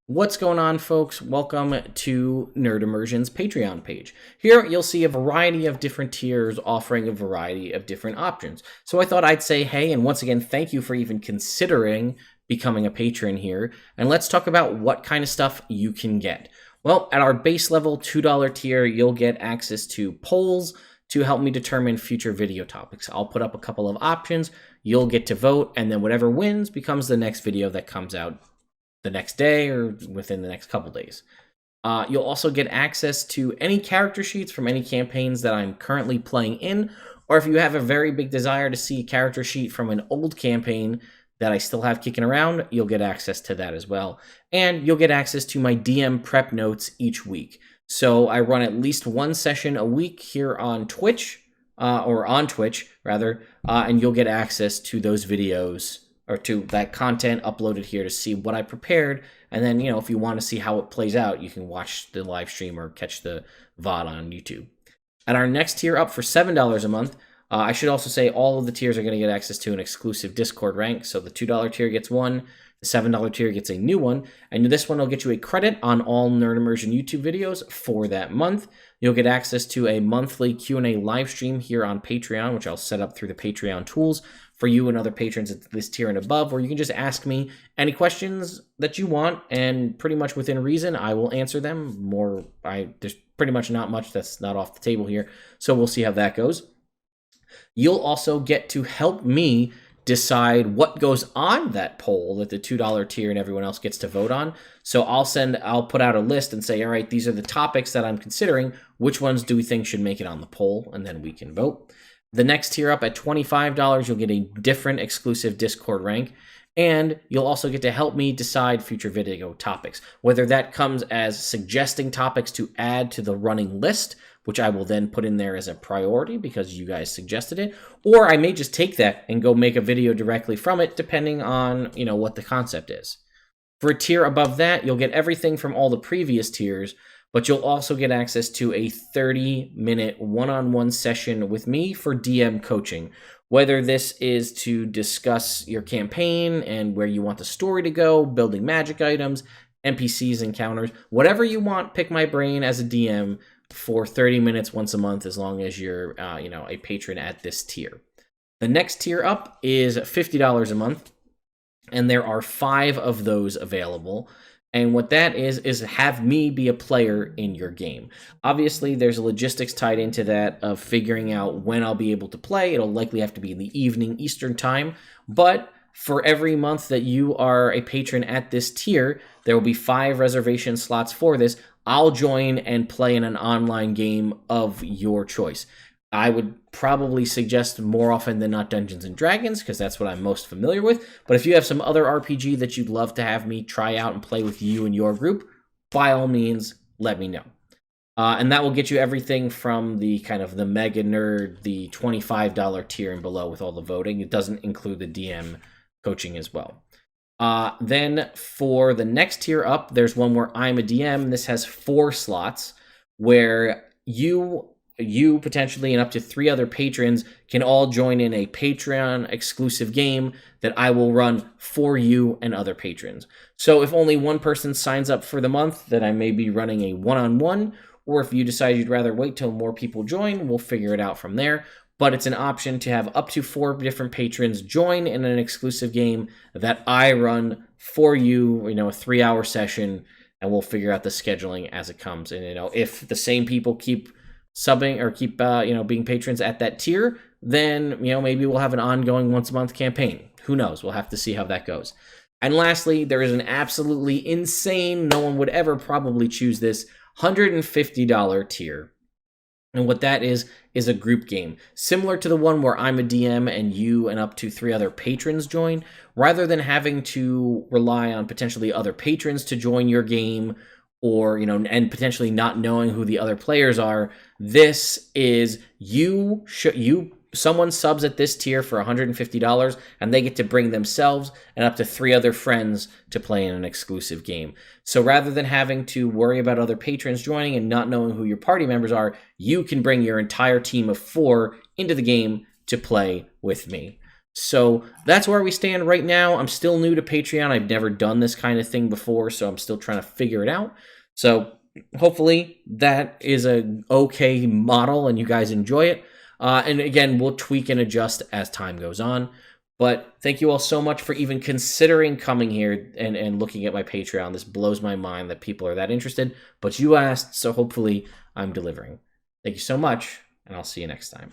What's going on, folks? Welcome to Nerd Immersion's Patreon page. Here, you'll see a variety of different tiers offering a variety of different options. So I thought I'd say hey, and once again, thank you for even considering becoming a patron here. And let's talk about what kind of stuff you can get. Well, at our base level $2 tier, you'll get access to polls to help me determine future video topics. I'll put up a couple of options, you'll get to vote, and then whatever wins becomes the next video that comes out the next day or within the next couple days. You'll also get access to any character sheets from any campaigns that I'm currently playing in, or if you have a very big desire to see a character sheet from an old campaign that I still have kicking around, you'll get access to that as well. And you'll get access to my DM prep notes each week. So I run at least one session a week here on Twitch, or on Twitch, rather, and you'll get access to those videos or to that content uploaded here to see what I prepared. And then, if you want to see how it plays out, you can watch the live stream or catch the VOD on YouTube. At our next tier up for $7 a month, I should also say all of the tiers are going to get access to an exclusive Discord rank. So the $2 tier gets one, the $7 tier gets a new one, and this one will get you a credit on all Nerd Immersion YouTube videos for that month. You'll get access to a monthly Q&A live stream here on Patreon, which I'll set up through the Patreon tools for you and other patrons at this tier and above, where you can just ask me any questions that you want, and pretty much within reason, I will answer them. There's pretty much not much that's not off the table here, so we'll see how that goes. You'll also get to help me decide what goes on that poll that the $2 tier and everyone else gets to vote on. So I'll put out a list and say, all right, these are the topics that I'm considering. Which ones do we think should make it on the poll? And then we can vote. The next tier up at $25, you'll get a different exclusive Discord rank. And you'll also get to help me decide future video topics, whether that comes as suggesting topics to add to the running list, which I will then put in there as a priority because you guys suggested it, or I may just take that and go make a video directly from it, depending on, what the concept is. For a tier above that, you'll get everything from all the previous tiers, but you'll also get access to a 30-minute one-on-one session with me for DM coaching. Whether this is to discuss your campaign and where you want the story to go, building magic items, NPCs, encounters, whatever you want, pick my brain as a DM for 30 minutes once a month, as long as you're, a patron at this tier. The next tier up is $50 a month, and there are 5 of those available. And what that is have me be a player in your game. Obviously, there's logistics tied into that of figuring out when I'll be able to play. It'll likely have to be in the evening Eastern time. But for every month that you are a patron at this tier, there will be 5 reservation slots for this. I'll join and play in an online game of your choice. I would probably suggest more often than not Dungeons & Dragons, because that's what I'm most familiar with. But if you have some other RPG that you'd love to have me try out and play with you and your group, by all means, let me know. And that will get you everything from the kind of the mega nerd, the $25 tier and below with all the voting. It doesn't include the DM coaching as well. Then for the next tier up, there's one where I'm a DM. This has 4 slots where you potentially and up to 3 other patrons can all join in a Patreon exclusive game that I will run for you and other patrons. So if only one person signs up for the month, then I may be running a one-on-one, or if you decide you'd rather wait till more people join, we'll figure it out from there. But it's an option to have up to 4 different patrons join in an exclusive game that I run for you, a 3-hour session, and we'll figure out the scheduling as it comes. And, if the same people keep subbing or keep being patrons at that tier, then maybe we'll have an ongoing once a month campaign. Who knows? We'll have to see how that goes. And lastly, there is an absolutely insane, no one would ever probably choose this, $150 tier. And what that is a group game, similar to the one where I'm a DM and you and up to 3 other patrons join. Rather than having to rely on potentially other patrons to join your game, or and potentially not knowing who the other players are, this is someone subs at this tier for $150, and they get to bring themselves and up to 3 other friends to play in an exclusive game. So rather than having to worry about other patrons joining and not knowing who your party members are, you can bring your entire team of 4 into the game to play with me. So that's where we stand right now. I'm still new to Patreon. I've never done this kind of thing before, so I'm still trying to figure it out. So hopefully that is a okay model and you guys enjoy it. And again, we'll tweak and adjust as time goes on. But thank you all so much for even considering coming here and looking at my Patreon. This blows my mind that people are that interested. But you asked, so hopefully I'm delivering. Thank you so much, and I'll see you next time.